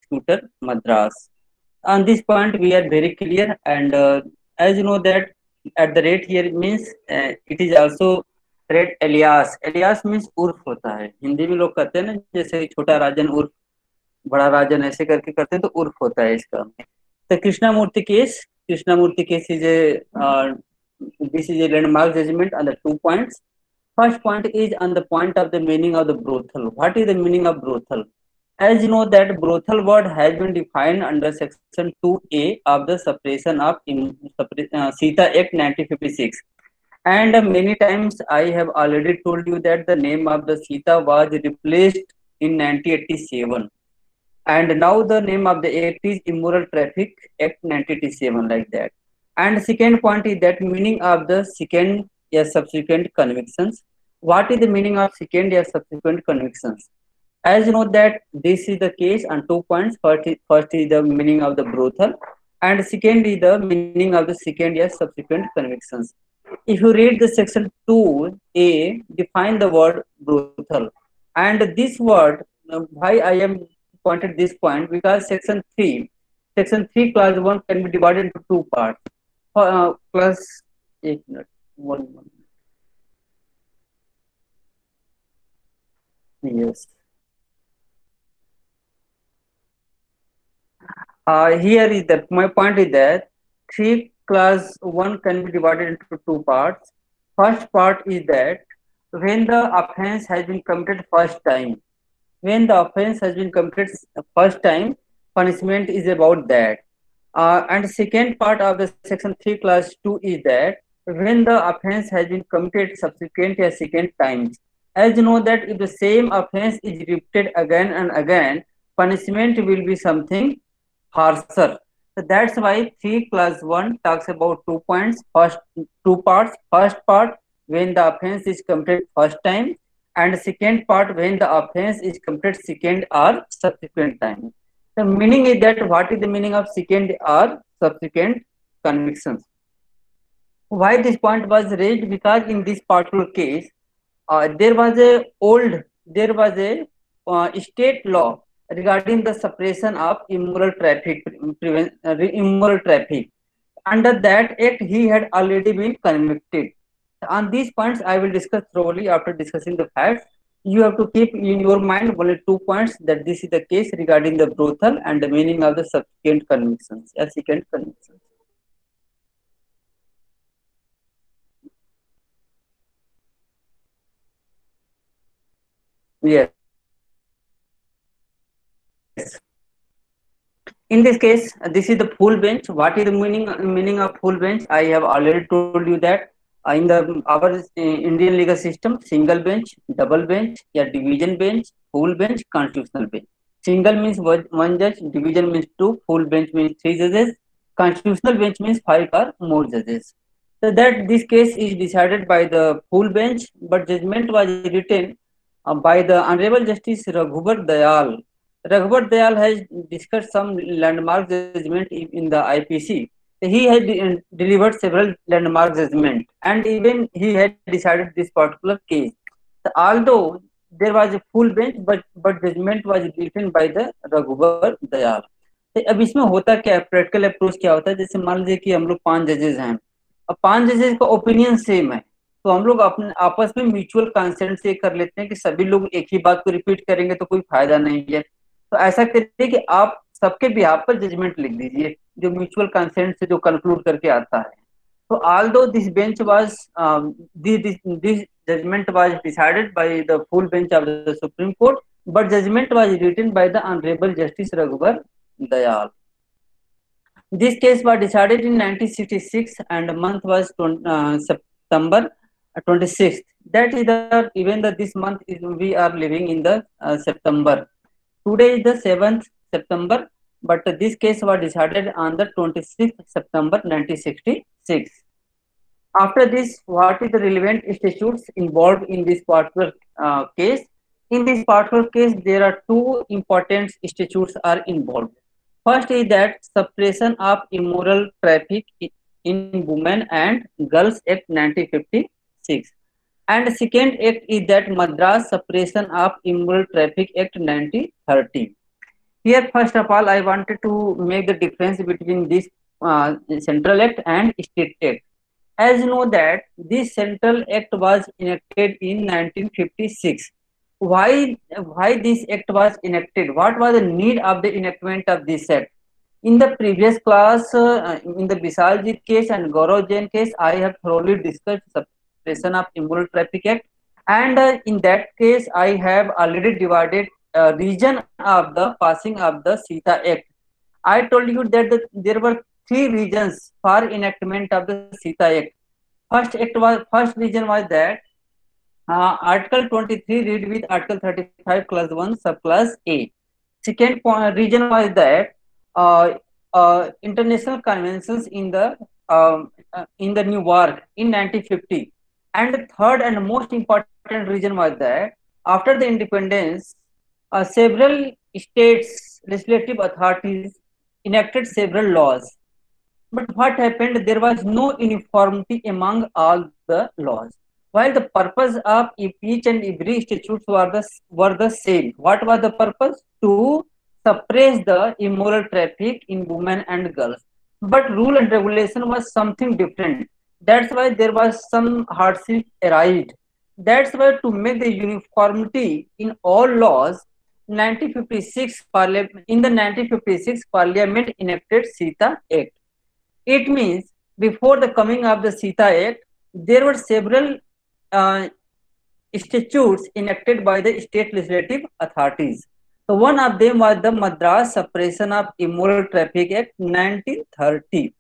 Prosecutor, Madras. On this point, we are very clear, and as you know that at the rate here means it is also rate alias alias means उर्फ होता है हिंदी में लोग कहते हैं ना जैसे छोटा राजन उर्फ बड़ा राजन ऐसे करके करते हैं तो उर्फ होता है इसका तो Krishnamurthy case is a this is a landmark judgment on the 2 points. First point is on the point of the meaning of the brothel. What is the meaning of brothel? As you know that brothel word has been defined under section 2A of the Suppression of Sita Act 1956. And many times I have already told you that the name of the Sita was replaced in 1987. And now the name of the act is Immoral Traffic Act 1987, like that. And second point is that meaning of the second or subsequent convictions. What is the meaning of second or subsequent convictions? As you know that this is the case on 2 points. First is the meaning of the brothel, and second is the meaning of the second or subsequent convictions. If you read the section 2A, define the word brothel, and this word, why I am pointed this point, because section 3 clause 1 can be divided into 2 parts. Clause 1 minute. Yes. Here is that my point is that 3 clause 1 can be divided into 2 parts. First part is that when the offense has been committed first time, punishment is about that. And second part of the section 3 clause 2 is that when the offense has been committed subsequent or second times. As you know that if the same offense is repeated again and again, punishment will be something harsher. So that's why 3 clause 1 talks about 2 points, first 2 parts. First part when the offense is committed first time, and second part when the offense is committed second or subsequent time. The meaning is that what is the meaning of second or subsequent convictions? Why this point was raised? Because in this particular case, there was a state law regarding the suppression of immoral traffic. Under that act, he had already been convicted. On these points, I will discuss thoroughly after discussing the facts. You have to keep in your mind only 2 points, that this is the case regarding the brothel and the meaning of the subsequent convictions. Yes. In this case, this is the full bench. What is the meaning of full bench? I have already told you that in our Indian legal system, single bench, double bench, या division bench, full bench, constitutional bench. Single means one judge, division means 2, full bench means 3 judges, constitutional bench means 5 or more judges. So that this case is decided by the full bench, but judgment was written by the Honorable Justice Raghubar Dayal. Raghubar Dayal has discussed some landmark judgment in the IPC. He had delivered several landmark judgments, and even he had decided this particular case. So although there was a full bench, but judgment was written by the Raghubar Dayal. तो अब इसमें होता क्या है, practical approach क्या होता है, जैसे मान लीजिए कि हम लोग 5 जजेस हैं, अब 5 जजेस का ओपिनियन सेम है, तो हम लोग अपने आपस में म्यूचुअल कंसेंट से कर लेते हैं कि सभी लोग एक ही बात को रिपीट करेंगे तो कोई फायदा नहीं है। तो ऐसा करिए कि आप सबके बिहाफ पर जजमेंट लिख दीजिए जो म्यूचुअल कंसेंट से जो कंक्लूड करके आता है। तो although this bench was this judgment was decided by the full bench of the Supreme Court, but judgment was written by the Honorable Justice Raghubar Dayal. This case was decided in 1966 and the month was September 26th. That is the even the this month is we are living in the September. Today is the 7th September, but this case was decided on the 26th September 1966. After this, what is the relevant statutes involved in this particular case? In this particular case, there are 2 important statutes are involved. First is that Suppression of Immoral Traffic in Women and Girls Act 1956. And second act is that Madras Suppression of Immoral Traffic Act 1930. Here, first of all, I wanted to make the difference between this Central Act and State Act. As you know that this Central Act was enacted in 1956. Why this act was enacted? What was the need of the enactment of this act? In the previous class, in the Bisaljit case and Gaurav Jain case, I have thoroughly discussed suppression of Immoral Traffic Act, and in that case, I have already divided region of the passing of the Sita Act. I told you that there were three reasons for enactment of the Sita Act. First reason was that Article 23 read with Article 35 clause 1 subclause A. Second reason was that international conventions in the New York in 1950. And the third and most important reason was that after the independence, several states legislative authorities enacted several laws. But what happened? There was no uniformity among all the laws. While the purpose of each and every statutes were the same. What was the purpose? To suppress the immoral traffic in women and girls. But rule and regulation was something different. That's why there was some hardship arised. That's why to make the uniformity in all laws, 1956 in the 1956 Parliament enacted Sita Act. It means before the coming of the Sita Act, there were several uh, statutes enacted by the state legislative authorities. So one of them was the Madras Suppression of Immoral Traffic Act 1930.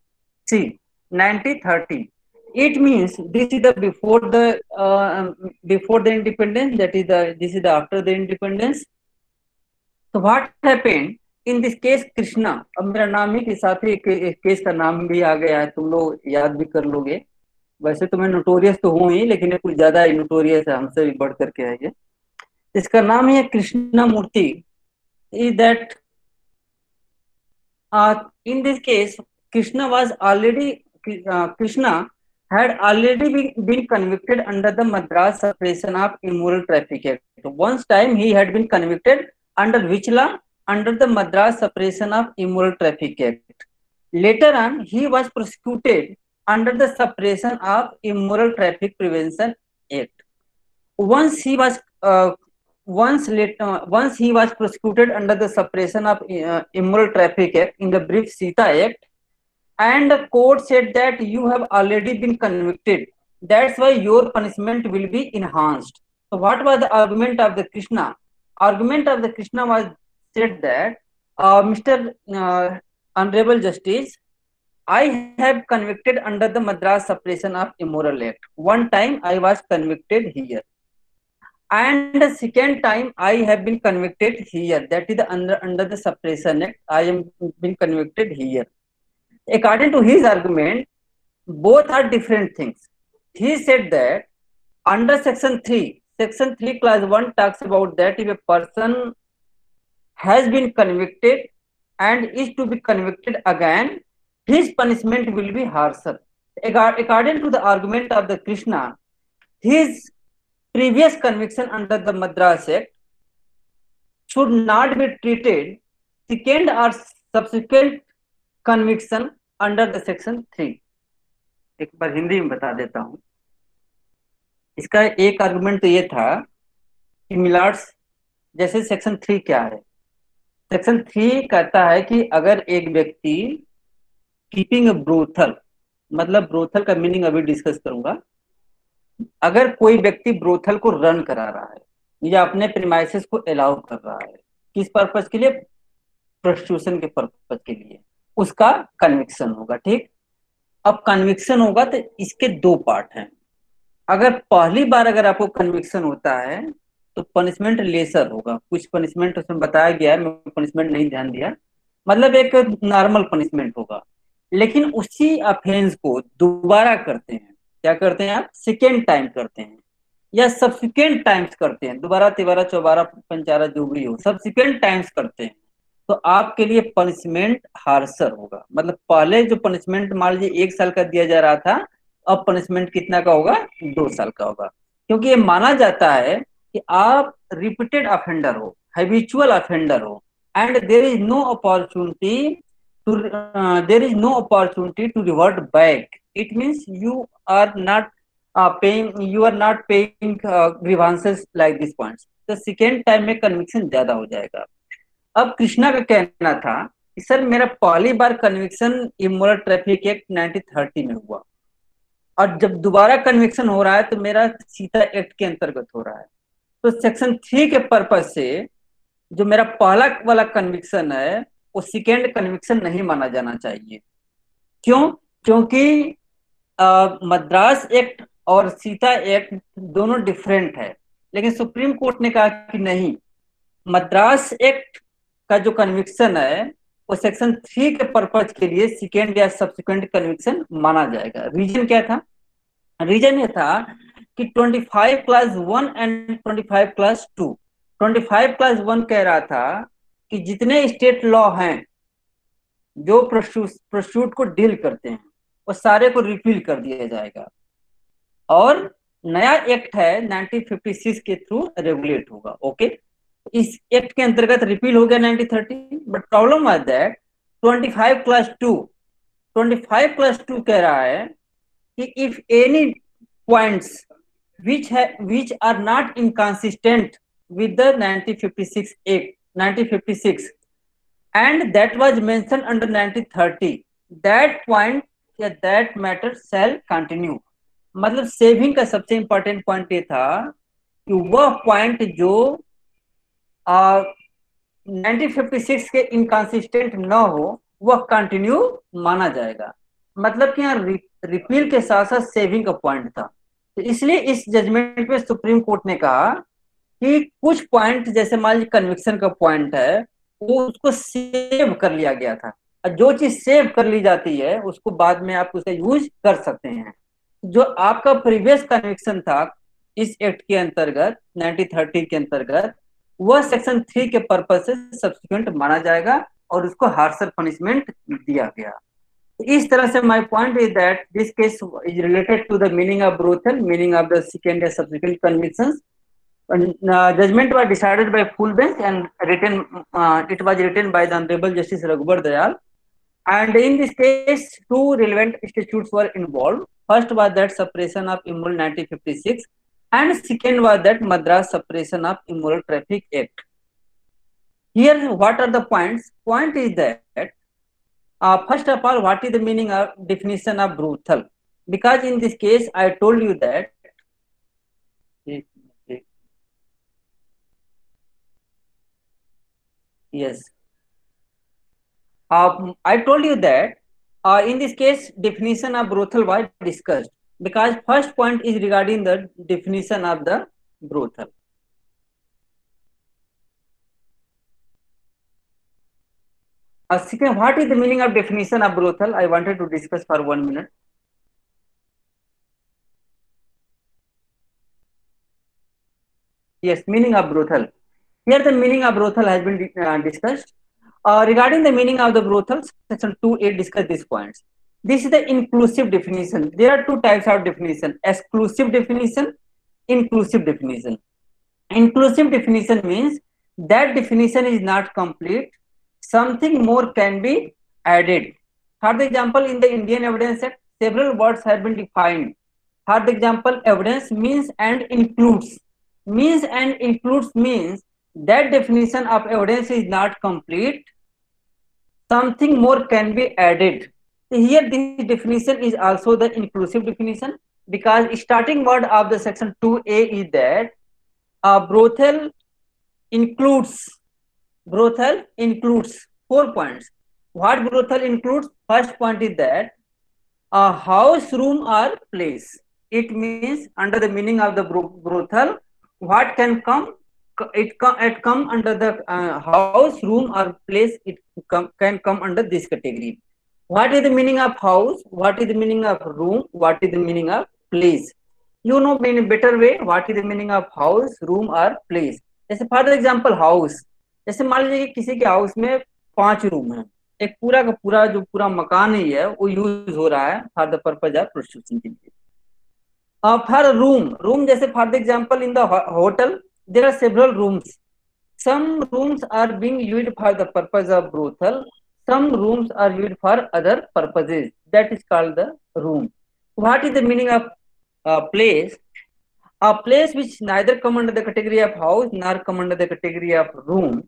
See, 1930. It means this is the before the independence. This is the after the independence. तो what happened in this case Krishna, अब मेरा नाम ही के साथ ही case का नाम भी आ गया है, तुम लोग याद भी कर लोगे। वैसे तो मैं नोटोरियस तो हूं ही, लेकिन कुछ ज्यादा ही नोटोरियस है, हमसे भी बढ़ करके है ये। इसका नाम है Krishna Murthy. Is that in this case Krishna had already been convicted under the Madras Suppression of Immoral Traffic Act. Once time he had been convicted under which law? Under the Madras Suppression of Immoral Traffic Act. Later on he was prosecuted under the Suppression of Immoral Traffic Prevention Act. Once he was prosecuted under the Suppression of Immoral Traffic Act in the brief Sita Act, and the court said that you have already been convicted, that's why your punishment will be enhanced. So what was the argument of the Krishna? Argument of the Krishna was said that Mr. Honorable Justice, I have convicted under the Madras Suppression of Immoral Act. One time I was convicted here, and the second time I have been convicted here. That is under the Suppression Act. I am been convicted here. According to his argument, both are different things. He said that under Section 3 Clause 1 talks about that if a person has been convicted and is to be convicted again, his punishment will be harsher. According to the argument of the Krishna, his previous conviction under the Madras Act should not be treated second or subsequent conviction under the section 3। एक बार हिंदी में बता देता हूं। इसका एक argument तो ये था कि मिलार्ड्स, जैसे सेक्शन 3 क्या है? सेक्शन 3 कहता है कि अगर एक व्यक्ति कीपिंग ब्रोथल, मतलब ब्रोथल का मीनिंग अभी डिस्कस करूंगा। अगर कोई व्यक्ति ब्रोथल को रन करा रहा है या अपने प्रीमाइसेस को अलाउ कर रहा है, किस पर्पस के लिए? प्रोस्टिट्यूशन के पर्पस के लिए, उसका कन्विक्शन होगा। ठीक, अब कन्विक्शन होगा तो इसके दो पार्ट हैं। अगर पहली बार अगर आपको कन्विक्शन होता है तो पनिशमेंट लेसर होगा। कुछ पनिशमेंट उसमें बताया गया है, मैं पनिशमेंट नहीं ध्यान दिया, मतलब एक नॉर्मल पनिशमेंट होगा। लेकिन उसी अफेंस को दोबारा करते हैं, क्या करते हैं आप? सेकेंड टाइम करते हैं या सब्सिक्वेंट टाइम्स करते हैं, दोबारा तिबारा चौबारा पंचारा जो भी हो, सब्सिक्वेंट टाइम्स करते हैं, तो आपके लिए पनिशमेंट हार्सर होगा। मतलब पहले जो पनिशमेंट मान लीजिए 1 साल का दिया जा रहा था, अब पनिशमेंट कितना का होगा? 2 साल का होगा। क्योंकि ये माना जाता है कि आप रिपीटेड ऑफेंडर हो, हैबिचुअल ऑफेंडर हो, and there is no opportunity to revert back. It means you are not paying grievances like these points. तो सेकेंड टाइम में कन्विक्शन ज्यादा हो जाएगा. अब कृष्णा का कहना था कि सर मेरा पहली बार कन्विक्शन इमोरल ट्रैफिक एक्ट 1930 में हुआ, और जब दोबारा कन्विक्शन हो रहा है तो मेरा सीता एक्ट के अंतर्गत हो रहा है. तो सेक्शन 3 के पर्पज से जो मेरा पहला वाला कन्विक्शन है वो सेकेंड कन्विक्शन नहीं माना जाना चाहिए. क्यों? क्योंकि मद्रास एक्ट और सीता एक्ट दोनों डिफरेंट है, लेकिन सुप्रीम कोर्ट ने कहा कि नहीं, मद्रास एक्ट का जो कन्विक्शन है वो सेक्शन 3 के पर्पज के लिए सेकेंड या सब्सिक्वेंट कन्विक्शन माना जाएगा. रीजन क्या था? रीजन ये था कि 25 क्लास 1 एंड 25 क्लास 2, 25 क्लास 1 कह रहा था कि जितने स्टेट लॉ हैं जो प्रोस्टिट्यूट को डील करते हैं वो सारे को रिपील कर दिया जाएगा, और नया एक्ट है 1956 के थ्रू रेगुलेट होगा. ओके, इस एक्ट के अंतर्गत रिपील हो गया 1930. But problem was that 25 class 2 कह रहा है कि if any points which are not inconsistent with the 1956 Act 1956 and that was mentioned under 1930, that point या that matter shall continue. मतलब सेविंग का सबसे इंपॉर्टेंट पॉइंट ये था कि वह पॉइंट जो 1956 के इनकंसिस्टेंट न हो वह कंटिन्यू माना जाएगा. मतलब कि यहाँ रिपील के साथ साथ सेविंग का पॉइंट था. तो इसलिए इस जजमेंट में सुप्रीम कोर्ट ने कहा कि कुछ पॉइंट जैसे मान लीजिए कन्विक्शन का पॉइंट है वो उसको सेव कर लिया गया था, और जो चीज सेव कर ली जाती है उसको बाद में आप उसे यूज कर सकते हैं. जो आपका प्रीवियस कन्विक्शन था इस एक्ट के अंतर्गत 1930 के अंतर्गत, वह सेक्शन 3 के पर्पज से सब्सिक्वेंट माना जाएगा और उसको हार्शर पनिशमेंट दिया गया. इस तरह से my point is that this case is related to the meaning of brothel, meaning of the second या subsequent convictions. Judgment was decided by full bench and it was written by the Honorable Justice Raghubar Dayal. And in this case, two relevant statutes were involved. First was that Suppression of Immoral 1956, and second was that Madras Suppression of Immoral Traffic Act. Here, what are the points? Point is that first of all, what is the meaning of definition of brothel? Because in this case, I told you that. Yes. I told you that in this case, definition of brothel was discussed, because first point is regarding the definition of the brothel. Second, what is the meaning of definition of brothel? I wanted to discuss for 1 minute. Yes, meaning of brothel. Here the meaning of brothel has been discussed. Regarding the meaning of the brothel, section 2A discuss these points. This is the inclusive definition. There are two types of definition: exclusive definition, inclusive definition. Inclusive definition means that definition is not complete. Something more can be added. For the example, in the Indian Evidence Act, several words have been defined. For the example, evidence means and includes. Means and includes means that definition of evidence is not complete. Something more can be added. Here, this definition is also the inclusive definition, because starting word of the section 2A is that brothel includes 4 points. What brothel includes? First point is that a house, room, or place. It means under the meaning of the brothel, what can come? It come under the house, room, or place. It can come under this category. What is the meaning of house? What is the meaning of room? What is the meaning of place? You know in a better way what is the meaning of house, room, or place. जैसे for example house, जैसे मान लीजिए कि किसी के house में 5 room है, एक पूरा का पूरा जो पूरा मकान ही है वो यूज हो रहा है for the purpose of prostitution के लिए. फॉर रूम, जैसे for the example in the hotel there are several rooms. Some rooms are being used for the purpose of brothel. Some rooms are used for other purposes. That is called the room. What is the meaning of place? A place which neither come under the category of house nor come under the category of room,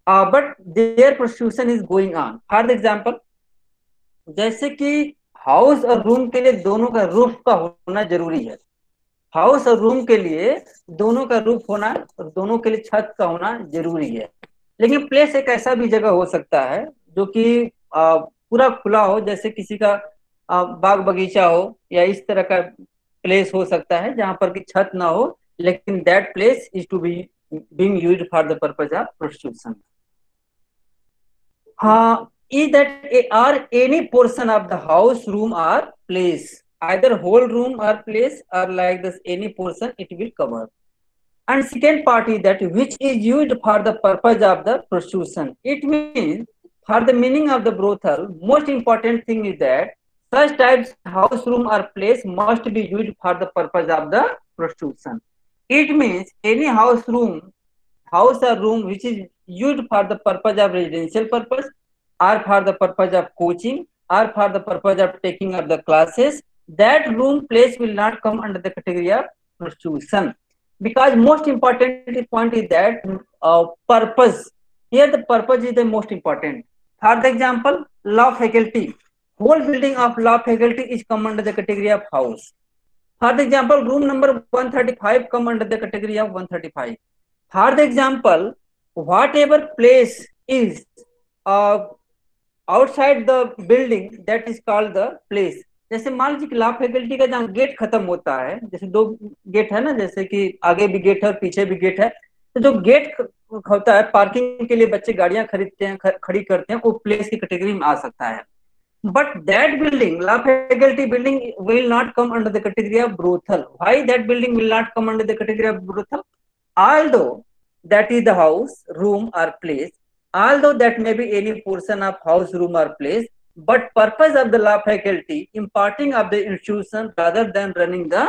but their prostitution is going on. For example, जैसे कि house और room के लिए दोनों का roof का होना जरूरी है, हाउस और रूम के लिए दोनों का रूफ होना और दोनों के लिए छत का होना जरूरी है। लेकिन प्लेस एक ऐसा भी जगह हो सकता है जो कि पूरा खुला हो, जैसे किसी का बाग बगीचा हो या इस तरह का प्लेस हो सकता है जहां पर कि छत ना हो, लेकिन that place is to be being used for the purpose of prostitution. हाँ, is that or any portion of the house, room or place, either whole room or place or like this any portion it will cover. And second part is that which is used for the purpose of the prostitution. It means for the meaning of the brothel, most important thing is that such types house, room or place must be used for the purpose of the prostitution. It means any house or room which is used for the purpose of residential purpose or for the purpose of coaching or for the purpose of taking up the classes, that room place will not come under the category of prostitution. Because most important point is that purpose. Here the purpose is the most important. For the example, law faculty. Whole building of law faculty is come under the category of house. For the example, room number 135 come under the category of 135. For the example, whatever place is outside the building, that is called the place. जैसे मान लीजिए law faculty का जहाँ gate खत्म होता है, जैसे दो गेट है ना, जैसे कि आगे भी गेट है और पीछे भी गेट है, तो जो गेट होता है पार्किंग के लिए बच्चे गाड़ियां खरीदते हैं, खड़ी करते हैं, वो प्लेस की कैटेगरी में आ सकता है। But that building, law faculty building, will not come under the category of brothel. Why that building will not come under the category of brothel? Although that is the house, room or place, although that may be any portion of house, room or place, but purpose of the law faculty imparting of the institution rather than running the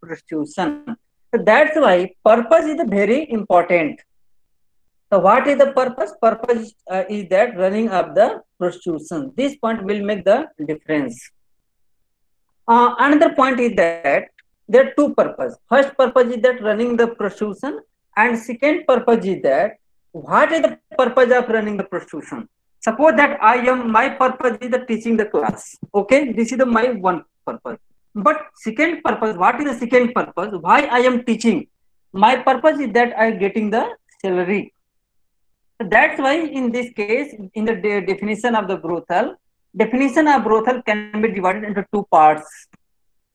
prostitution. So that's why purpose is very important. So what is the purpose? Purpose is that running of the prostitution. This point will make the difference. Another point is that there are two purposes. First purpose is that running the prostitution, and second purpose is that what is the purpose of running the prostitution? Suppose that my purpose is the teaching the class. Okay, this is my one purpose. But second purpose, what is the second purpose? Why I am teaching? My purpose is that I am getting the salary. So that's why in this case, in the definition of brothel can be divided into two parts.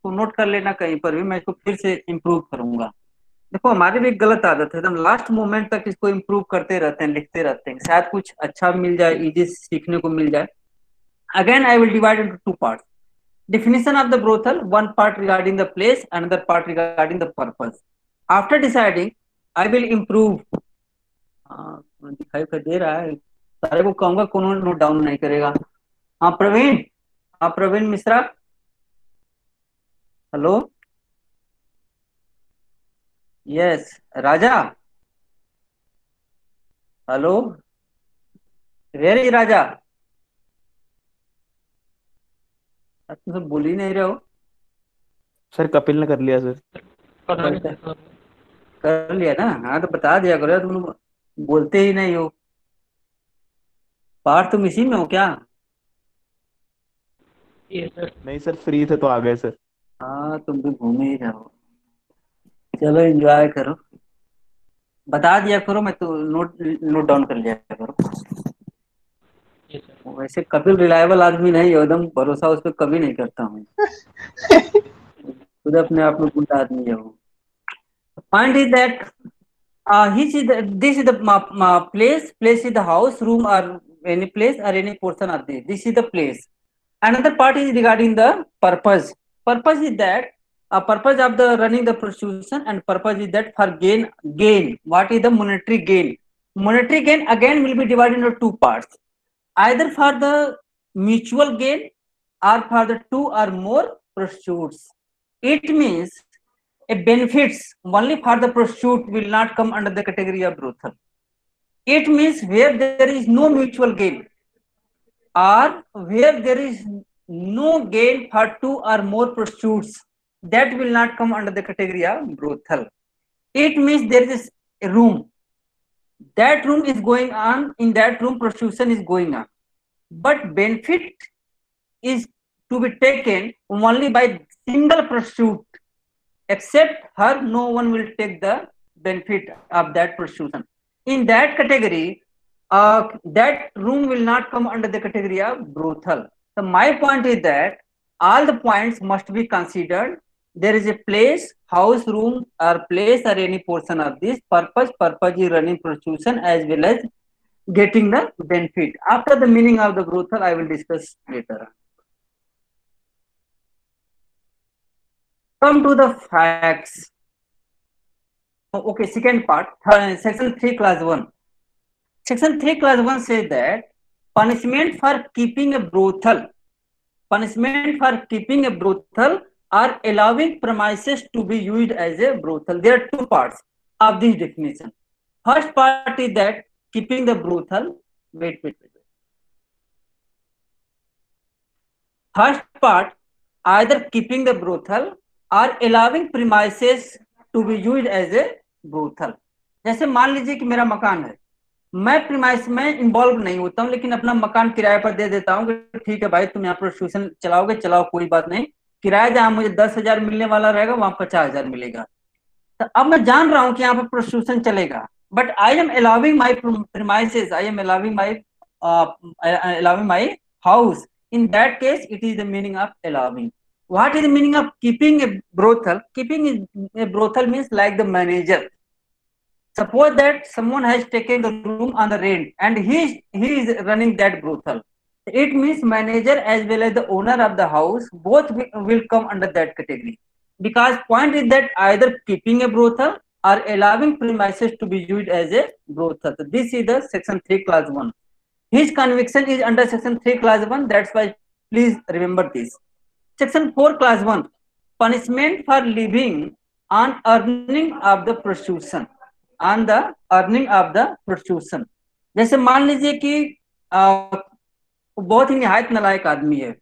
तो note कर लेना कहीं पर भी, मैं इसको फिर से इम्प्रूव करूंगा। देखो हमारी भी गलत आदत है, एकदम लास्ट मोमेंट तक इसको इम्प्रूव करते रहते हैं, लिखते रहते हैं, शायद कुछ अच्छा मिल जाए, इजी सीखने को मिल जाए। Again I will divide into two parts. Definition of the brothel, one part regarding the place, another part regarding the purpose. After deciding, I will improve. दिखाई कर दे रहा है, सारे को कहूंगा कोनो नोट डाउन नहीं करेगा। हाँ Praveen Mishra, hello, yes Raja, hello, where is Raja? तुम सब बोल ही नहीं रहे हो सर। कपिल ने कर लिया सर। कर लिया ना? हाँ तो बता दिया करो, तुम बोलते ही नहीं हो। पार्थ तुम इसी में हो क्या? नहीं सर, फ्री थे तो आ गए सर। हाँ तुम भी घूम ही रहो, चलो एंजॉय करो, बता दिया करो, मैं तो नोट डाउन कर लिया करो। वैसे कपिल रिलायबल आदमी नहीं है, एकदम भरोसा उस पर कभी नहीं करता हूँ, खुद अपने आप में गुड आदमी है वो। Point is that this is the place is the house, room or any place or any portion of this is the place. Another part is regarding the purpose. Purpose is that purpose of the running the prostitution, and purpose is that for gain. What is the monetary gain? Monetary gain again will be divided into two parts, either for the mutual gain or for the two or more prostitutes. It means a benefits only for the prostitute will not come under the category of brothel. It means where there is no mutual gain, or where there is no gain for two or more prostitutes, that will not come under the category of brothel. It means there is a room, that room is going on, in that room prostitution is going on, but benefit is to be taken only by single prostitute. Except her, no one will take the benefit of that prostitution. In that category, that room will not come under the category of brothel. So my point is that all the points must be considered. There is a place, house, room, or place, or any portion of this purpose. Purpose is running prostitution as well as getting the benefit. After the meaning of the brothel, I will discuss later. Come to the facts. Okay, second part, section 3 class 1. Section 3 class 1 says that punishment for keeping a brothel, or allowing premises to be used as a brothel. There are two parts of this definition. First part is that keeping the brothel, wait. First part, either keeping the brothel or allowing premises to be used as a brothel. जैसे मान लीजिए कि मेरा मकान है, मैं premise में involve नहीं होता हूँ, लेकिन अपना मकान किराए पर दे देता हूँ कि ठीक है भाई, तुम यहाँ प्रोस्टिट्यूशन चलाओगे, चलाओ, कोई बात नहीं, किराया जहाँ मुझे 10,000 मिलने वाला रहेगा वहां 50,000 मिलेगा। तो अब मैं जान रहा हूँ कि यहाँ पर प्रोस्टिट्यूशन चलेगा, but I am allowing my premises, I am allowing my house. In that case, it is the meaning of allowing. What is the meaning of keeping a brothel? Keeping a brothel means like the manager. Suppose that someone has taken the room on the rent and he is running that brothel. It means manager as well as the owner of the house, both will come under that category. Because point is that either keeping a brothel or allowing premises to be used as a brothel. So this is the section 3 clause 1. His conviction is under section 3 clause 1. That's why please remember this. Section 4 clause 1. Punishment for living on earning of the prostitution. On the earning of the prostitution. जैसे मान लीजिए कि बहुत ही निहायत नालायक आदमी है,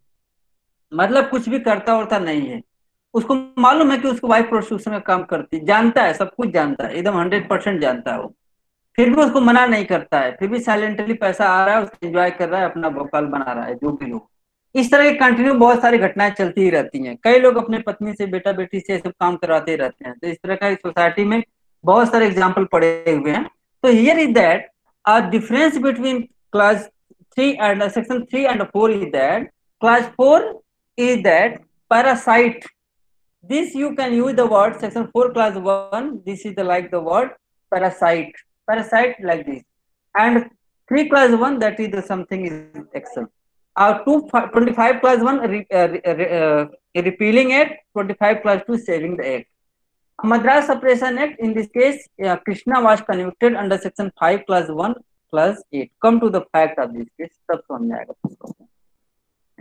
मतलब कुछ भी करता उड़ता नहीं है, उसको मालूम है कि उसको वाइफ प्रोस्टिट्यूशन का काम करती, जानता है, सब कुछ जानता है, एकदम 100% जानता है वो, फिर भी उसको मना नहीं करता है, फिर भी साइलेंटली पैसा आ रहा है, उसको एंजॉय कर रहा है, अपना भोकाल बना रहा है, जो भी हो। इस तरह की कंटिन्यू बहुत सारी घटनाएं चलती ही रहती हैं। कई लोग अपने पत्नी से, बेटा बेटी से सब काम करवाते ही रहते हैं। तो इस तरह का सोसाइटी में बहुत सारे एग्जाम्पल पड़े हुए हैं। तो here is that a difference between class 3 and section 3 and 4 is that class 4 is that parasite. This you can use the word section 4 clause 1. This is the like the word parasite like this, and 3 clause 1 that is the something is excel. 25 clause 1 repealing act, 25 clause 2 saving the act. Madras Suppression Act, in this case Krishna was convicted under section 5 clause 1 clause 8. Come to the fact of this case, सब समझ में आएगा,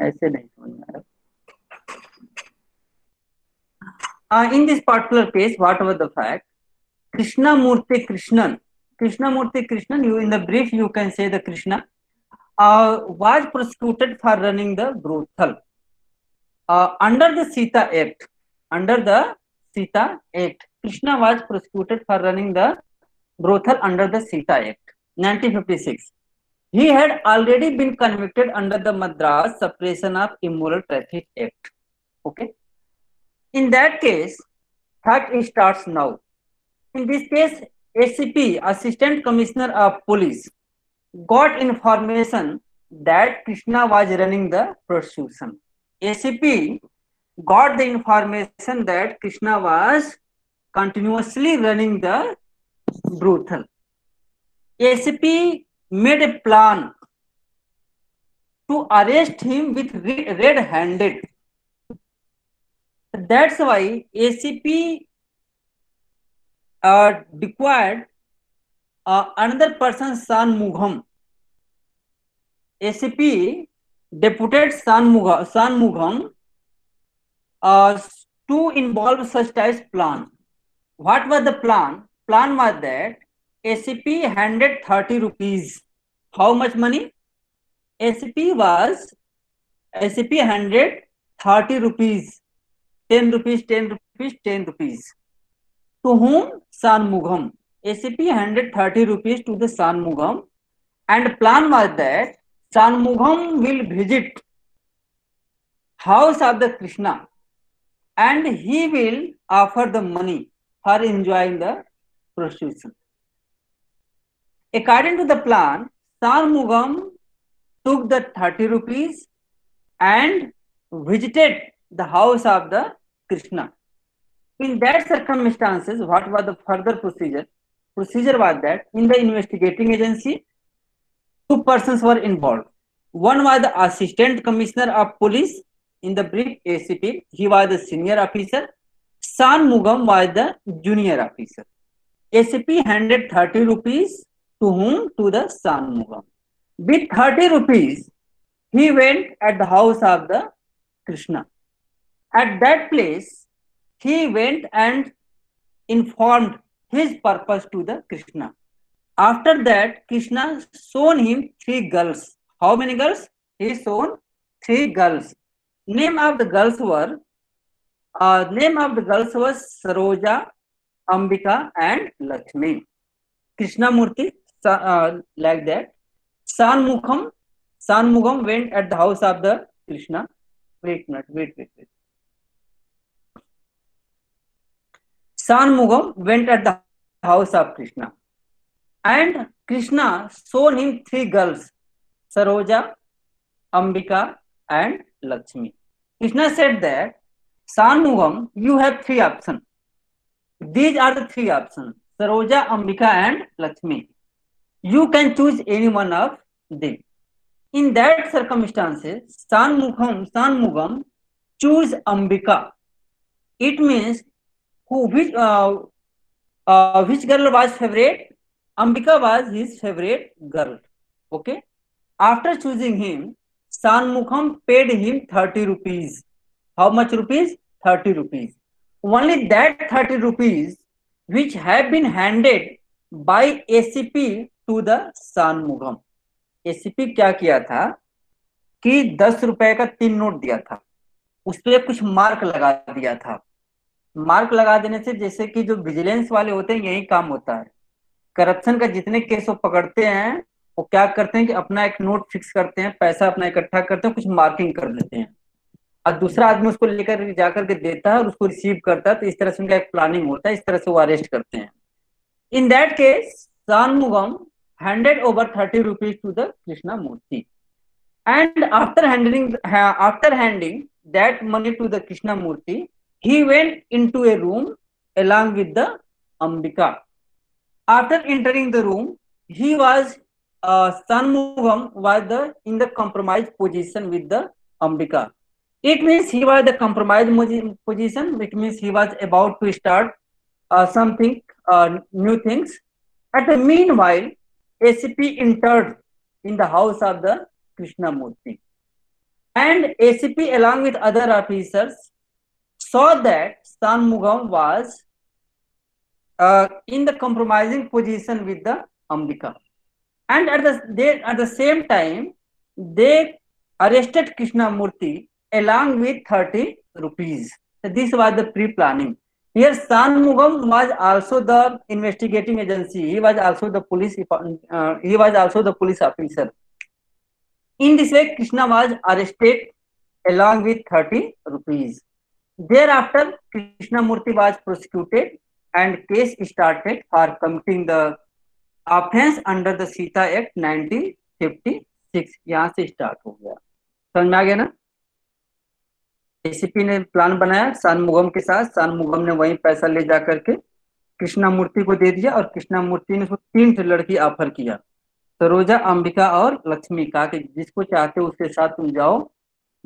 ऐसे नहीं समझ में आएगा। In this particular case, what was the fact? Krishnamurti Krishnan, you in the brief you can say the Krishna, was prosecuted for running the brothel under the Sita Act. Krishna was prosecuted for running the brothel under the Sita Act, 1956. He had already been convicted under the Madras Suppression of Immoral Traffic Act. Okay. In that case, fact starts now. In this case, ACP, Assistant Commissioner of Police, got information that Krishna was running the prostitution. ACP got the information that Krishna was continuously running the brothel. ACP made a plan to arrest him with red-handed. That's why ACP required another person, Shanmugam. ACP deputed Shanmugam to involve such types plan. What was the plan? Plan was that ACP handed 30 rupees. How much money? ACP handed 30 rupees. 10 rupees, 10 rupees, 10 rupees. To whom? Shanmugam. ACP handed 30 rupees to the Shanmugam, and plan was that Shanmugam will visit house of the Krishna and he will offer the money for enjoying the prostitution. According to the plan, Shanmugam took the 30 rupees and visited the house of the Krishna. In that circumstances, what was the further procedure? Procedure was that in the investigating agency, two persons were involved. One was the assistant commissioner of police in the brief ACP. He was the senior officer. Shanmugam was the junior officer. ACP handed 30 rupees to whom? To the Shanmugam. With 30 rupees, he went at the house of the Krishna. At that place, he went and informed his purpose to the Krishna. After that, Krishna shown him 3 girls. How many girls? He shown 3 girls. Name of the girls was Saroja, Ambika, and Lakshmi. Krishna Murti, like that. Shanmugam went at the house of the Krishna. Wait. Shanmugam went at the house of Krishna, and Krishna shown him 3 girls, Saroja, Ambika, and Lakshmi. Krishna said that, Shanmugam, you have 3 options. These are the 3 options, Saroja, Ambika, and Lakshmi. You can choose any one of them. In that circumstances, Shanmugam choose Ambika. It means which girl was favorite? Ambika was his favorite girl. Okay. After choosing him, Shanmugam paid him 30 rupees. How much rupees? 30 rupees. Only that 30 rupees which have been handed by ACP to the Shanmugam. ACP क्या किया था कि 10 रुपए का 3 note दिया था, उस पर कुछ मार्क लगा दिया था। मार्क लगा देने से जैसे कि जो विजिलेंस वाले होते हैं यही काम होता है, करप्शन का जितने केस वो पकड़ते हैं वो क्या करते हैं कि अपना एक नोट फिक्स करते हैं, पैसा अपना इकट्ठा करते हैं, कुछ मार्किंग कर देते हैं और दूसरा आदमी उसको लेकर जाकर के देता है और उसको रिसीव करता है। तो इस तरह से उनका एक प्लानिंग होता है, इस तरह से वो अरेस्ट करते हैं। In that case Shanmugam handed over 30 rupees to the Krishna Murti, and after handing that money to the Krishna Murti, he went into a room along with the Ambika. After entering the room, he was Shanmugam was in the compromised position with the Ambika. It means he was the compromised position, which means he was about to start something new things. At the meanwhile, ACP entered in the house of the Krishna Murti, and ACP along with other officers saw that Shanmugam was in the compromising position with the Ambika, and at the same time they arrested Krishna Murti along with 30 rupees. So this was the pre-planning. Here Shanmugam was also the investigating agency. He was also the police. He was also the police officer. In this way, Krishna was arrested along with 30 rupees. Thereafter, Krishna Murti was prosecuted and case started for committing the offense under the Sita Act 1956. यहाँ से start हो गया। समझ में आ गया ना? ACP ने plan बनाया शानमुगम के साथ, शानमुगम ने वही पैसा ले जा करके कृष्णा मूर्ति को दे दिया और कृष्णा मूर्ति ने उसको 3 लड़की ऑफर किया, सरोजा, अंबिका और लक्ष्मी। कहा कि जिसको चाहते हो उसके साथ तुम जाओ,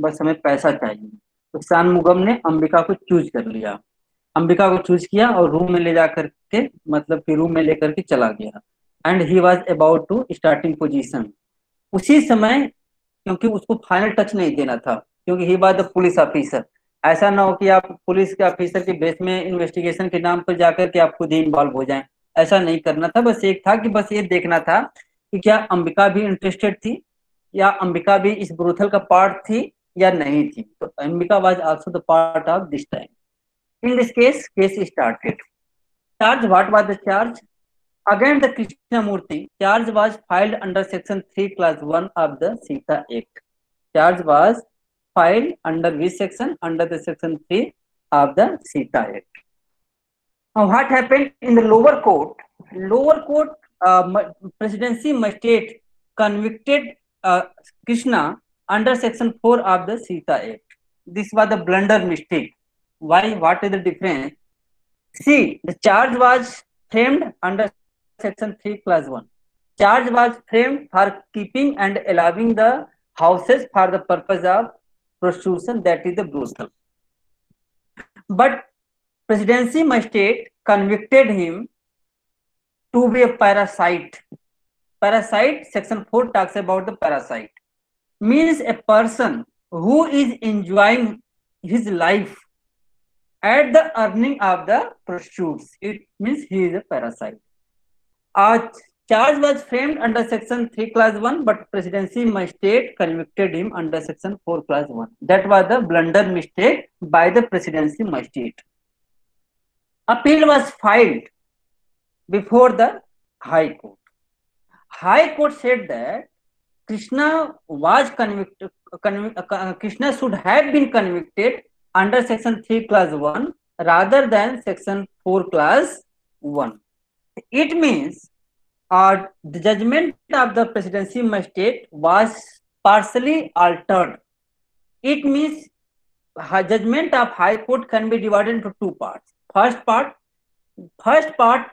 बस हमें पैसा चाहिए। तो शानमुगम ने अंबिका को चूज कर लिया, अंबिका को चूज किया और रूम में ले जा करके मतलब कि रूम में लेकर के चला गया। And he was about to starting position. उसी समय क्योंकि उसको फाइनल टच नहीं देना था, क्योंकि he was the police officer. ऐसा ना हो कि आप पुलिस के ऑफिसर के बेस में इन्वेस्टिगेशन के नाम पर जाकर के आप खुद ही इन्वॉल्व हो जाएं, ऐसा नहीं करना था, बस एक था कि बस ये देखना था कि क्या अंबिका भी इंटरेस्टेड थी या अंबिका भी इस ब्रोथल का पार्ट थी या नहीं थी। तो Ambika was also the part of this time. In this case started. Charge, what was the charge against the Krishnamurti? Charge was filed under section 3 clause 1 of the Sita Act. Charge was filed under which section? Under the section 3 of the Sita Act. Now what happened in the lower court? Lower court, presidency magistrate convicted Krishna under section 4 of the Sita Act. This was the blunder mistake. Why? What is the difference? See, the charge was framed under section 3 clause 1. Charge was framed for keeping and allowing the houses for the purpose of prostitution, that is the brothel. But presidency magistrate convicted him to be a parasite. Parasite, section 4 talks about the parasite. Means a person who is enjoying his life at the earning of the prostitutes. It means he is a parasite. Charge was framed under section 3 clause 1, but presidency magistrate convicted him under section 4 clause 1. That was the blunder mistake by the presidency magistrate. Appeal was filed before the High Court. High Court said that Krishna was convicted. Krishna should have been convicted under section 3 clause 1 rather than section 4 clause 1. It means the judgment of the presidency magistrate was partially altered. It means judgment of High Court can be divided into two parts. First part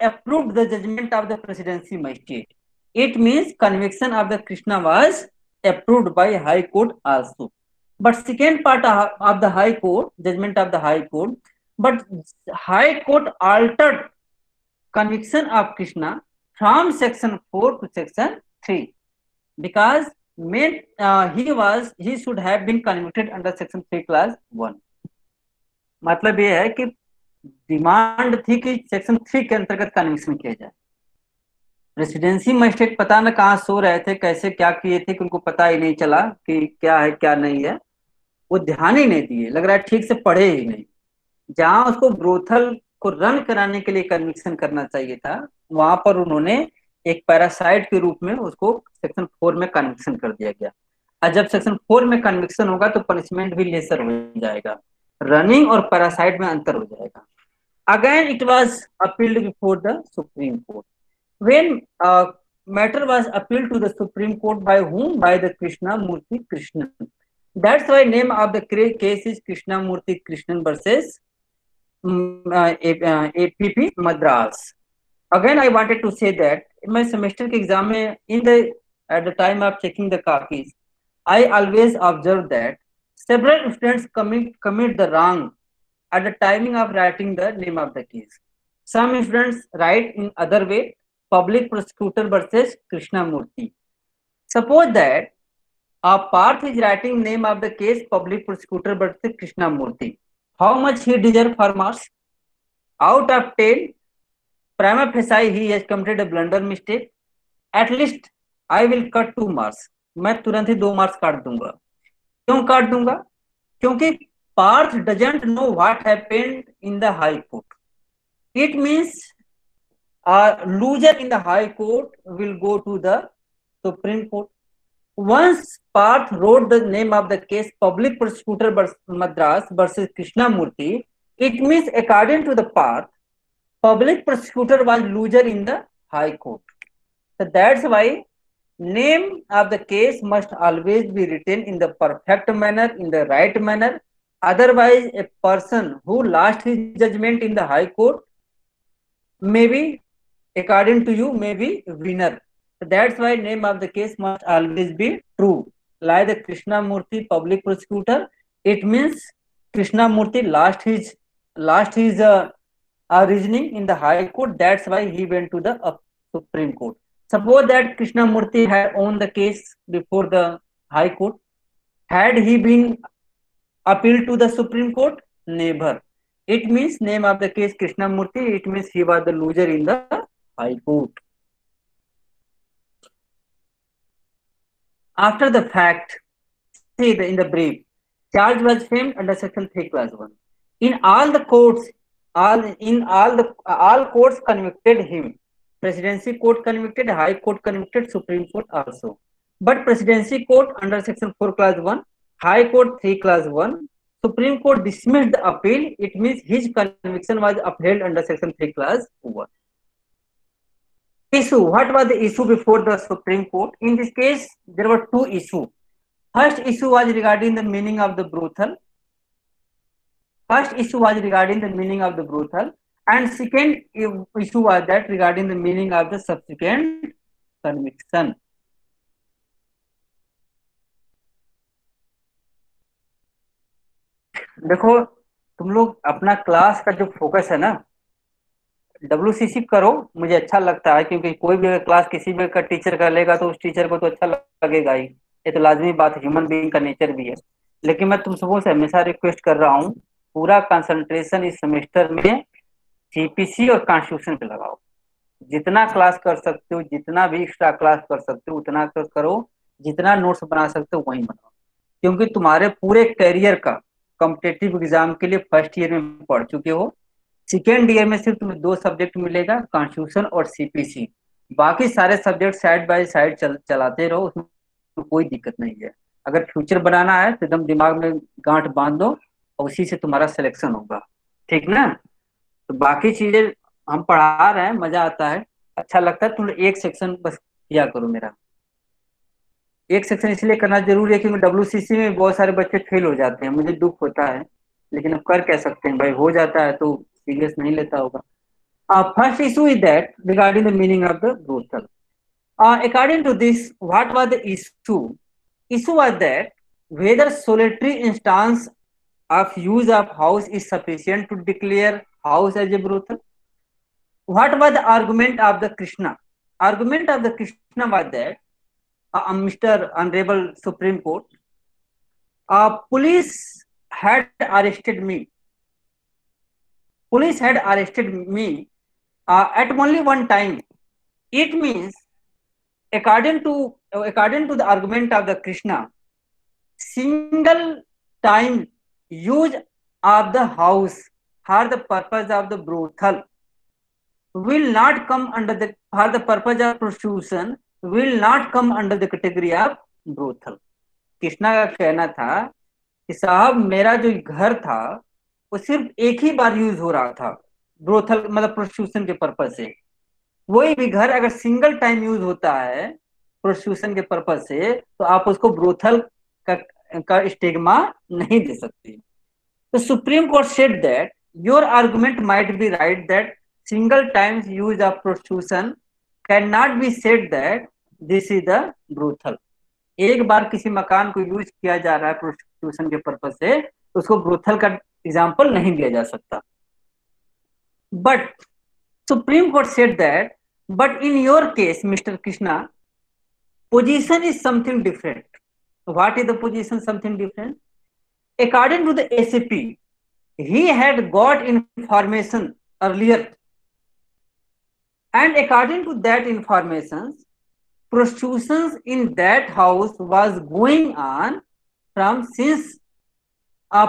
approved the judgment of the presidency magistrate. It means conviction of the Krishna was approved by High Court also. But second part of the High Court, judgment of the High Court, but High Court altered conviction of Krishna from section 4 to section 3 because he should have been convicted under section 3 clause 1. मतलब ये है कि demand थी कि section 3 के अंतर्गत conviction किया जाए। प्रेसिडेंसी मजिस्ट्रेट पता न कहाँ सो रहे थे, कैसे क्या किए थे कि उनको पता ही नहीं चला कि क्या है क्या नहीं है, वो ध्यान ही नहीं दिए, लग रहा है ठीक से पढ़े ही नहीं। जहां उसको ब्रोथल को रन कराने के लिए कन्विक्शन करना चाहिए था, वहां पर उन्होंने एक पैरासाइट के रूप में उसको सेक्शन 4 में कन्विक्शन कर दिया गया। और जब सेक्शन 4 में कन्विक्शन होगा तो पनिशमेंट भी लेसर हो जाएगा, रनिंग और पैरासाइट में अंतर हो जाएगा। Again it was appealed before the supreme court. When matter was appealed to the Supreme Court by whom? By the Krishnamurti Krishnan. That's why name of the case is Krishnamurti Krishnan versus APP Madras. Again, I wanted to say that in my semester exam at the time of checking the copies, I always observed that several students commit the wrong at the timing of writing the name of the case. Some students write in other way, public prosecutor versus Krishnamurti. Suppose that Parth is writing name of the case public prosecutor versus Krishnamurti. How much he deserve for marks? Out of 10, prima facie he has committed a blunder mistake. At least I will cut 2 marks. मैं तुरंत ही 2 marks काट दूंगा। क्यों काट दूंगा? क्योंकि Parth doesn't know what happened in the High Court. It means a loser in the High Court will go to the Supreme Court. Once Parth wrote the name of the case public prosecutor Madras versus Krishnamurti, it means according to the Parth, public prosecutor was loser in the High Court. So that's why name of the case must always be written in the perfect manner, in the right manner. Otherwise, a person who lost his judgment in the High Court, maybe according to you, maybe winner. So that's why name of the case must always be true. Like the Krishnamurti public prosecutor, it means Krishnamurti lost his reasoning in the High Court. That's why he went to the Supreme Court. Suppose that Krishnamurti had won the case before the High Court. Had he been appealed to the Supreme Court? Never. It means name of the case Krishnamurti. It means he was the loser in the High Court. After the fact, see in the brief, charge was framed under Section 3 Clause 1. In all the courts, all courts convicted him. Presidency Court convicted, High Court convicted, Supreme Court also. But Presidency Court under Section 4 Clause 1, High Court 3 Clause 1, Supreme Court dismissed the appeal. It means his conviction was upheld under Section 3 Clause 1. Issue. What was the issue before the Supreme Court? In this case, there were two issues. First issue was regarding the meaning of the brothel. And second issue was that regarding the meaning of the subsequent conviction. देखो तुम लोग अपना class का जो focus है ना, WCC करो, मुझे अच्छा लगता है, क्योंकि कोई भी क्लास किसी भी का टीचर कर लेगा तो उस टीचर को तो अच्छा लगेगा ही, ये तो लाजमी बात है, ह्यूमन बीइंग का नेचर भी है। लेकिन मैं तुम सबों से हमेशा रिक्वेस्ट कर रहा हूँ, पूरा कंसंट्रेशन इस सेमेस्टर में CPC और कॉन्स्टिट्यूशन पे लगाओ। जितना क्लास कर सकते हो, जितना भी एक्स्ट्रा क्लास कर सकते हो उतना करो, जितना नोट्स बना सकते हो वही बनाओ, क्योंकि तुम्हारे पूरे करियर का कॉम्पिटेटिव एग्जाम के लिए फर्स्ट ईयर में पढ़ चुके हो। सेकेंड ईयर में सिर्फ तुम्हें 2 सब्जेक्ट मिलेगा, कॉन्स्टिट्यूशन और CPC। बाकी सारे सब्जेक्ट साइड बाय साइड चलाते रहो, उसमें कोई दिक्कत नहीं है। अगर फ्यूचर बनाना है तो एकदम दिमाग में गांठ बांध दो और उसी से तुम्हारा सिलेक्शन होगा, ठीक ना। तो बाकी चीजें हम पढ़ा रहे हैं, मजा आता है, अच्छा लगता है। तुम एक सेक्शन बस किया करो मेरा। एक सेक्शन इसलिए करना जरूरी है क्योंकि WCC में बहुत सारे बच्चे फेल हो जाते हैं, मुझे दुख होता है, लेकिन अब कर क्या सकते हैं भाई, हो जाता है तो सीरियस नहीं लेता होगा। First issue is that regarding the meaning of the brothel. According to this, what was the issue? Issue was that whether solitary instance of use of house is sufficient to declare house as a brothel. What was the argument of the Krishna? Argument of the Krishna was that Mr. Honorable Supreme Court, police had arrested me. Police had arrested me at only one time. It means, according to the argument of the Krishna, single time use of the house for the purpose of the brothel will not come under the, for the purpose of prostitution will not come under the category of brothel. Krishna का कहना था कि साहब मेरा जो घर था वो सिर्फ एक ही बार यूज हो रहा था ब्रोथल मतलब प्रोस्टिट्यूशन के पर्पज से। वही भी घर अगर सिंगल टाइम यूज होता है प्रोस्टिट्यूशन के पर्पज से तो आप उसको ब्रोथल का स्टिग्मा नहीं दे सकते। तो supreme court said that your argument might be right that single times use of prostitution can not be said that this is the brothel. एक बार किसी मकान को यूज किया जा रहा है प्रोस्टिट्यूशन के पर्पज से तो उसको ब्रोथल का एग्जाम्पल नहीं दिया जा सकता। But supreme court said that but in your case mister Krishna position is something different. What is the position something different? According to the ACP, he had got information earlier, and according to that information, prostitution in that house was going on from since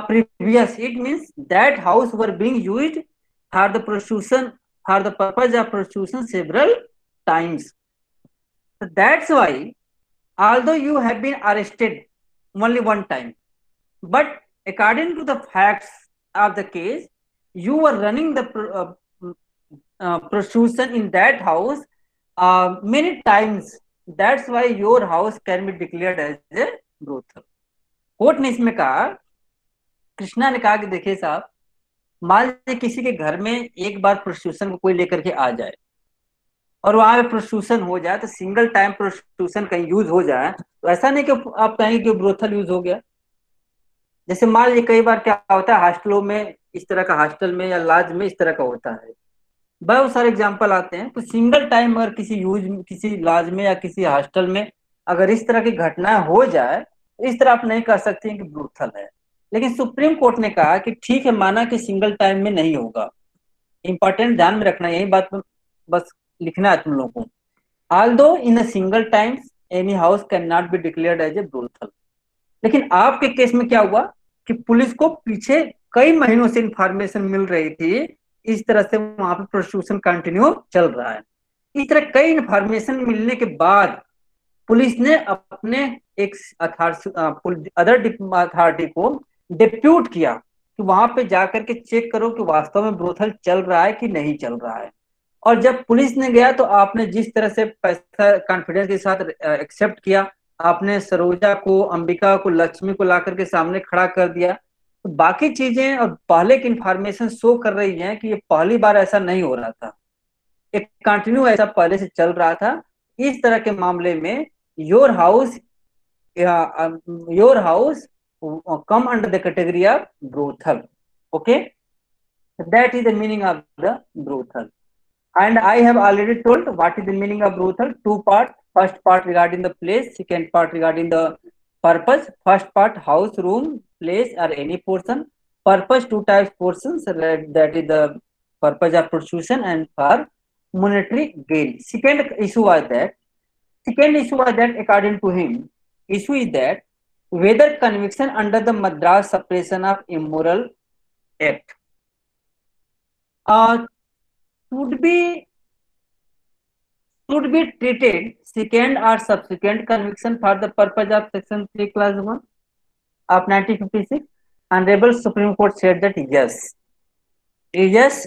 previous. It means that house were being used for the prostitution, for the purpose of prostitution several times. So that's why, although you have been arrested only one time, but according to the facts of the case, you were running the prostitution in that house many times. That's why your house can be declared as a brothel. Court ने इसमें कहा, कृष्णा ने कहा कि देखिए साहब, मान लीजिए किसी के घर में एक बार प्रोस्टिट्यूशन को कोई लेकर के आ जाए और वहां पे प्रोस्टिट्यूशन हो जाए तो सिंगल टाइम प्रोस्टिट्यूशन कहीं यूज हो जाए तो ऐसा नहीं कि आप कहेंगे कि ब्रोथल यूज हो गया। जैसे मान लीजिए कई बार क्या होता है हॉस्टलों में, इस तरह का हॉस्टल में या लॉज में इस तरह का होता है, बहुत सारे एग्जांपल आते हैं। तो सिंगल टाइम अगर किसी लॉज में या किसी हॉस्टल में अगर इस तरह की घटनाएं हो जाए तो इस तरह आप नहीं कह सकते हैं कि ब्रोथल है। लेकिन सुप्रीम कोर्ट ने कहा कि ठीक है, माना कि सिंगल टाइम में नहीं होगा। इंपॉर्टेंट ध्यान में रखना, यही बात बस लिखना है तुम लोगों को। Although in a single times any house can not be declared as a brothel. लेकिन आपके केस में क्या हुआ कि पुलिस को पीछे कई महीनों से इंफॉर्मेशन मिल रही थी, इस तरह से वहां पे प्रोसिक्यूशन कंटिन्यू चल रहा है। इस तरह कई इंफॉर्मेशन मिलने के बाद पुलिस ने अपने एक अदर अथॉरिटी को डिप्यूट किया कि वहां पे जाकर के चेक करो कि वास्तव में ब्रोथल चल रहा है कि नहीं चल रहा है। और जब पुलिस ने गया तो आपने जिस तरह से पैसा कॉन्फिडेंस के साथ एक्सेप्ट किया, आपने सरोजा को, अंबिका को, लक्ष्मी को ला करके सामने खड़ा कर दिया, तो बाकी चीजें और पहले की इंफॉर्मेशन शो कर रही हैं कि ये पहली बार ऐसा नहीं हो रहा था, एक कंटिन्यू ऐसा पहले से चल रहा था। इस तरह के मामले में your house your house come under the category of brothel. Okay, that is the meaning of the brothel. And I have already told what is the meaning of brothel. Two parts. First part regarding the place, second part regarding the purpose. First part, house, room, place, or any portion. Purpose, two types portions, that is the purpose of prostitution and for monetary gain. Second issue was that according to him, issue is that whether conviction under the Madras Suppression of Immoral Act should be treated second or subsequent conviction for the purpose of Section 3 Clause 1 of 1956. Honorable Supreme Court said that yes,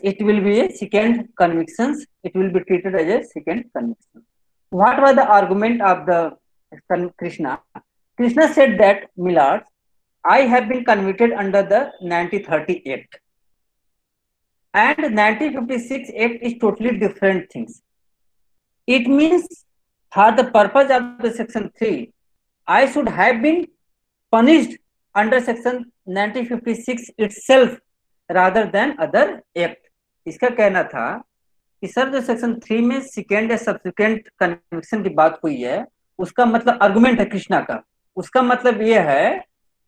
it will be a second convictions. It will be treated as a second conviction. What was the argument of the Krishna? Krishna said that, Millards, I have been convicted under the 1930 Act. And 1956 Act is totally different things. It means for the purpose of the Section 3, I should have been punished under Section 1956 itself rather than other Act. इसका कहना था कि sir जो section 3 में second या subsequent conviction की बात हुई है, उसका मतलब आर्गुमेंट है कृष्णा का, उसका मतलब ये है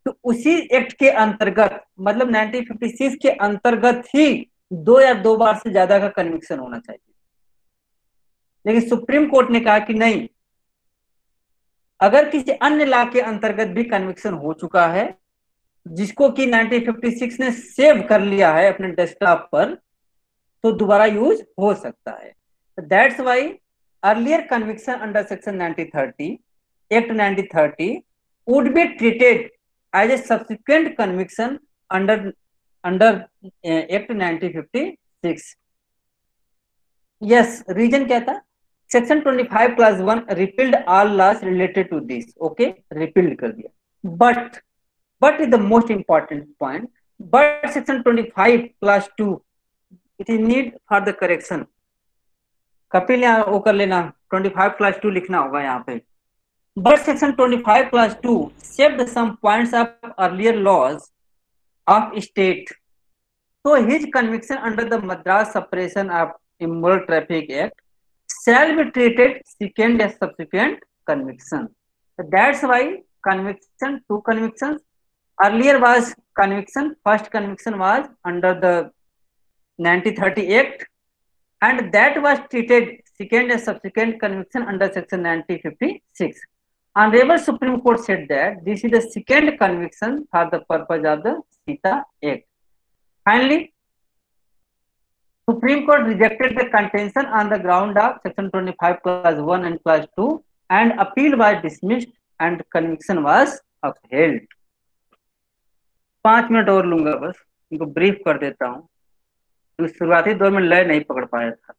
कि उसी एक्ट के अंतर्गत, मतलब 1956 के अंतर्गत ही दो बार से ज्यादा का कन्विक्शन होना चाहिए। लेकिन सुप्रीम कोर्ट ने कहा कि नहीं, अगर किसी अन्य लॉ के अंतर्गत भी कन्विक्शन हो चुका है जिसको कि 1956 ने सेव कर लिया है अपने डेस्कटॉप पर, तो दोबारा यूज हो सकता है। That's why earlier conviction under section 1930 act 1930 would be treated as a subsequent conviction under act 1956। Yes, reason क्या था? Section 25 class 1 repealed all laws related to this. Okay, repealed कर दिया। But is the most important point, but section 25 class 2 it is need for the correction. Kapil यहाँ वो कर लेना, 25 class 2 लिखना होगा यहाँ पे। But section 25 class 2 saved some points of earlier laws of state, so his conviction under the Madras Suppression of Immoral Traffic Act shall be treated second as subsequent conviction. So that's why conviction, two convictions. Earlier was conviction, first conviction was under the 1930 Act, and that was treated second as subsequent conviction under section 1956. Honorable Supreme Court said that this is the second conviction for the purpose of the Sita Act. Finally, Supreme Court rejected the contention on the ground of section 25 clause 1 and clause 2, and appeal was dismissed and conviction was upheld. 5 minute और लूंगा, बस इनको brief कर देता हूँ, तो शुरुआती दौर में लय नहीं पकड़ पाया था।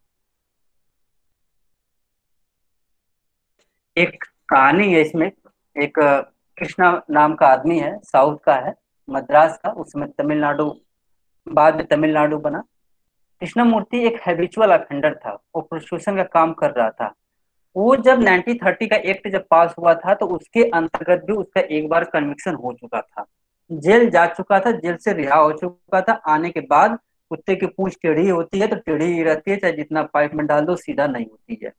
एक कहानी है इसमें, एक कृष्णा नाम का आदमी है, साउथ का है, मद्रास का, उसमें तमिलनाडु, बाद में तमिलनाडु बना। कृष्णमूर्ति एक हैबिचुअल ऑफेंडर था, वो प्रोस्टिट्यूशन का काम कर रहा था। वो जब 1930 का एक्ट जब पास हुआ था तो उसके अंतर्गत भी उसका एक बार कन्विक्शन हो चुका था, जेल जा चुका था, जेल से रिहा हो चुका था। आने के बाद कुत्ते की पूंछ टेढ़ी होती है तो टेढ़ी ही रहती है, चाहे जितना पाइप में डाल दो सीधा नहीं होती है।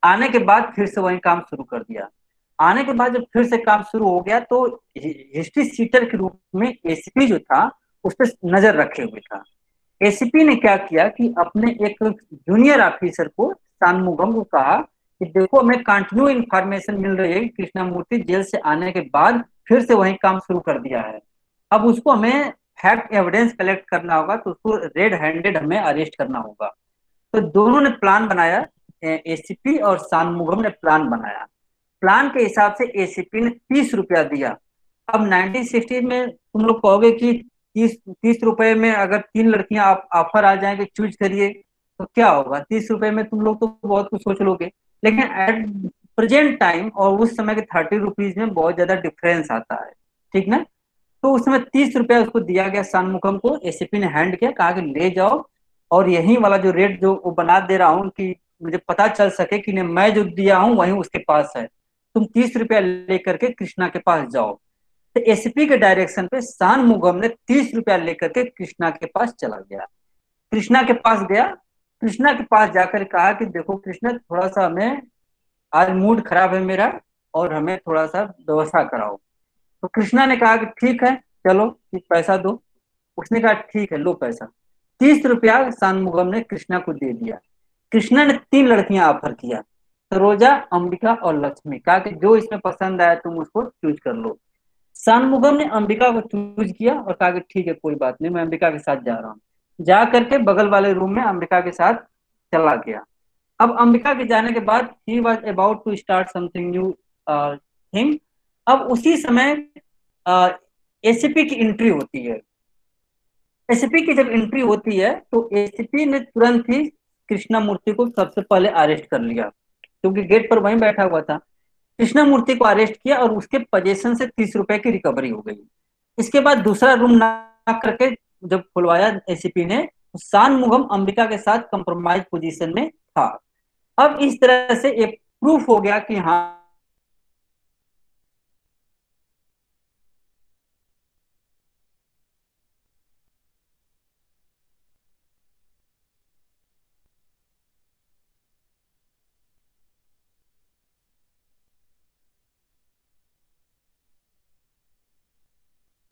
आने के बाद फिर से वही काम शुरू कर दिया। आने के बाद जब फिर से काम शुरू हो गया तो हिस्ट्री सीटर के रूप में एसीपी जो था उस पर नजर रखे हुए था। एसीपी ने क्या किया कि अपने एक जूनियर ऑफिसर को शानमुगम को कहा कि देखो हमें कंटिन्यू इंफॉर्मेशन मिल रही है कि कृष्णामूर्ति जेल से आने के बाद फिर से वही काम शुरू कर दिया है। अब उसको हमें फैक्ट एविडेंस कलेक्ट करना होगा, तो उसको रेड हैंडेड हमें अरेस्ट करना होगा। तो दोनों ने प्लान बनाया, एसीपी और शानमुगम ने प्लान बनाया। प्लान के हिसाब से एसीपी ने 30 रुपया दिया। अब 1960 में तुम लोग कहोगे कि 30 रुपए में अगर 3 लड़कियां आप ऑफर आ जाएंगे चूज करिए तो क्या होगा, 30 रुपए में तुम लोग तो बहुत कुछ सोच लोगे। लेकिन एट प्रेजेंट टाइम और उस समय के 30 रुपीज में बहुत ज्यादा डिफरेंस आता है, ठीक ना। तो उस समय 30 रुपया उसको दिया गया, शानमुगम को एसीपी ने हैंड किया, कहा कि ले जाओ और यही वाला जो रेट जो वो बना दे रहा हूँ कि मुझे पता चल सके कि मैं जो दिया हूँ वही उसके पास है, तुम 30 रुपया लेकर के कृष्णा के पास जाओ। तो एसपी के डायरेक्शन पे शानमुगम ने 30 रुपया लेकर के कृष्णा के पास चला गया। कृष्णा के पास गया, कृष्णा के पास जाकर कहा कि देखो कृष्णा, थोड़ा सा हमें आज मूड खराब है मेरा और हमें थोड़ा सा व्यवस्था कराओ। तो कृष्णा ने कहा कि ठीक है चलो, पैसा दो। उसने कहा ठीक है लो पैसा। 30 रुपया शानमुगम ने कृष्णा को दे दिया। कृष्णा ने 3 लड़कियां ऑफर किया, सरोजा, अंबिका और लक्ष्मी, कहा कि जो इसमें पसंद आया तुम उसको चूज कर लो। शानमुगम ने अंबिका को चूज किया और कहा कि ठीक है कोई बात नहीं, मैं अंबिका के साथ जा रहा हूँ। जा करके बगल वाले रूम में अंबिका के साथ चला गया। अब अंबिका के जाने के बाद he was about to start something new thing. अब उसी समय एसीपी की एंट्री होती है। एसीपी की जब एंट्री होती है तो एसीपी ने तुरंत ही कृष्णामूर्ति को सबसे पहले अरेस्ट कर लिया, क्योंकि गेट पर वहीं बैठा हुआ था। कृष्णामूर्ति को अरेस्ट किया और उसके पोजीशन से 30 रुपए की रिकवरी हो गई। इसके बाद दूसरा रूम ना करके जब खुलवाया एसीपी ने, तो शानमुगम अंबिका के साथ कंप्रोमाइज पोजीशन में था। अब इस तरह से एक प्रूफ हो गया कि हाँ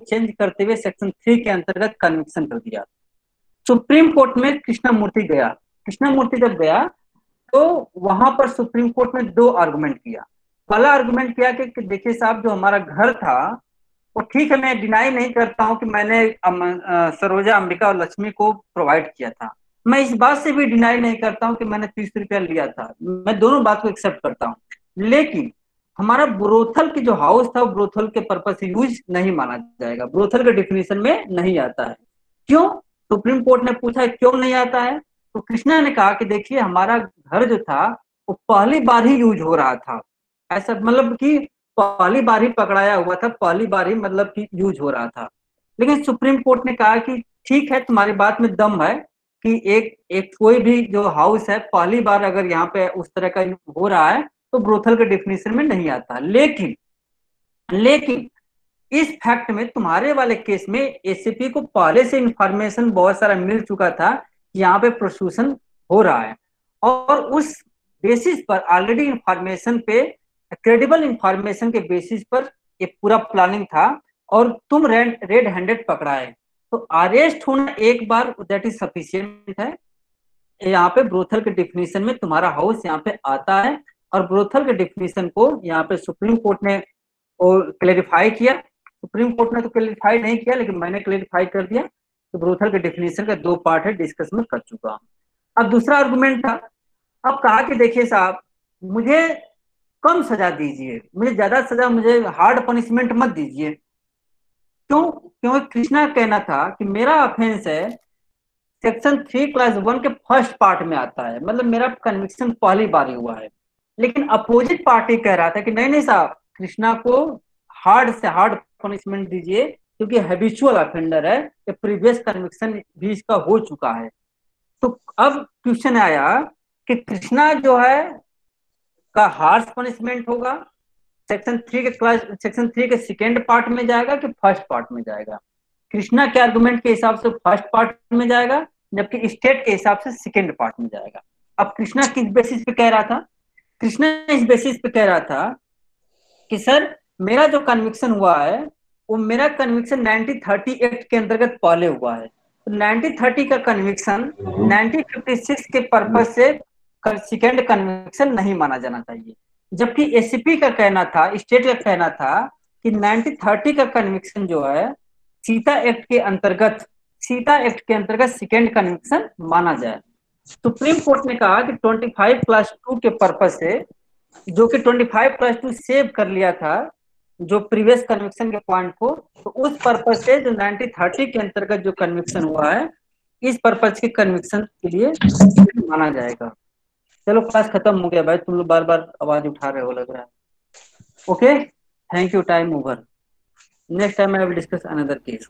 चेंज करते हुए सेक्शन 3 के अंतर्गत कन्विक्शन कर दिया। सुप्रीम कोर्ट में कृष्णामूर्ति गया। कृष्णामूर्ति जब गया तो वहां पर सुप्रीम कोर्ट में 2 आर्गुमेंट किया। पहला आर्गुमेंट किया कि देखिए साहब, जो हमारा घर था वो ठीक है, मैं डिनाई नहीं करता हूं कि मैंने सरोजा, अंबिका और लक्ष्मी को प्रोवाइड किया था। मैं इस बात से भी डिनाई नहीं करता हूं कि मैंने 30 रुपया लिया था, मैं दोनों बात को एक्सेप्ट करता हूं। लेकिन हमारा ब्रोथल की जो हाउस था वो ब्रोथल के पर्पज से यूज नहीं माना जाएगा, ब्रोथल के डिफिनेशन में नहीं आता है। क्यों? सुप्रीम कोर्ट ने पूछा क्यों नहीं आता है, तो कृष्णा ने कहा कि देखिए हमारा घर जो था वो पहली बार ही यूज हो रहा था, ऐसा मतलब कि पहली बार ही पकड़ाया हुआ था, पहली बार ही मतलब कि यूज हो रहा था। लेकिन सुप्रीम कोर्ट ने कहा कि ठीक है, तुम्हारी बात में दम है कि एक एक कोई भी जो हाउस है पहली बार अगर यहाँ पे उस तरह का हो रहा है तो ब्रोथल के डेफिनेशन में नहीं आता। लेकिन लेकिन इस फैक्ट में तुम्हारे वाले केस में एसीपी को पहले से इंफॉर्मेशन बहुत सारा मिल चुका था कि यहाँ पे प्रोस्टिट्यूशन हो रहा है, और उस बेसिस पर ऑलरेडी इंफॉर्मेशन पे, क्रेडिबल इंफॉर्मेशन के बेसिस पर ये पूरा प्लानिंग था और तुम रेड हैंडेड पकड़ाए। तो अरेस्ट होना एक बार दैट इज सफिशियंट है। यहाँ पे ब्रोथल के डिफिनीशन में तुम्हारा हाउस यहाँ पे आता है, और ब्रोथल के डिफिनीशन को यहाँ पे सुप्रीम कोर्ट ने क्लेरिफाई किया। सुप्रीम कोर्ट ने तो क्लेरिफाई नहीं किया, लेकिन मैंने क्लेरिफाई कर दिया। तो ब्रोथल के डिफिनीशन का 2 पार्ट है, डिस्कस में कर चुका हूँ। अब दूसरा आर्गुमेंट था, अब कहा कि देखिए साहब, मुझे कम सजा दीजिए, मुझे ज्यादा सजा, मुझे हार्ड पनिशमेंट मत दीजिए। क्यों? क्योंकि कृष्णा का कहना था कि मेरा ऑफेंस है सेक्शन 3 क्लास 1 के फर्स्ट पार्ट में आता है, मतलब मेरा कन्विक्शन पहली बार ही हुआ है। लेकिन अपोजिट पार्टी कह रहा था कि नहीं नहीं साहब, कृष्णा को हार्ड से हार्ड पनिशमेंट दीजिए, क्योंकि हैबिचुअल ऑफेंडर है, ये प्रीवियस कन्विक्शन भी इसका हो चुका है। तो अब क्वेश्चन आया कि कृष्णा जो है का हार्श पनिशमेंट होगा सेक्शन 3 के सेकेंड पार्ट में जाएगा कि फर्स्ट पार्ट में जाएगा। कृष्णा के आर्गुमेंट के हिसाब से फर्स्ट पार्ट में जाएगा, जबकि स्टेट के हिसाब से सेकेंड पार्ट में जाएगा। अब कृष्णा किस बेसिस पे कह रहा था? कृष्णा इस बेसिस पे कह रहा था कि सर, मेरा जो कन्विक्शन हुआ है वो मेरा कन्विक्शन 1930 एक्ट के अंतर्गत पहले हुआ है। तो 1930 का कन्विक्शन 1956 के पर्पज से सेकेंड कन्विक्शन नहीं माना जाना चाहिए। जबकि एसीपी का कहना था, स्टेट का कहना था कि 1930 का कन्विक्शन जो है सीता एक्ट के अंतर्गत सेकेंड कन्विक्शन माना जाए। सुप्रीम कोर्ट ने कहा कि 25+2 के पर्पज से, जो कि 25+2 सेव कर लिया था जो प्रीवियस कन्विक्शन के पॉइंट को, तो उस पर्पज से जो 1930 के अंतर्गत जो कन्विक्शन हुआ है, इस पर्पज के कन्विक्शन के लिए माना जाएगा। चलो क्लास खत्म हो गया भाई, तुम लोग बार बार आवाज उठा रहे हो लग रहा है। Okay, thank you, time over. Next time I will discuss another case.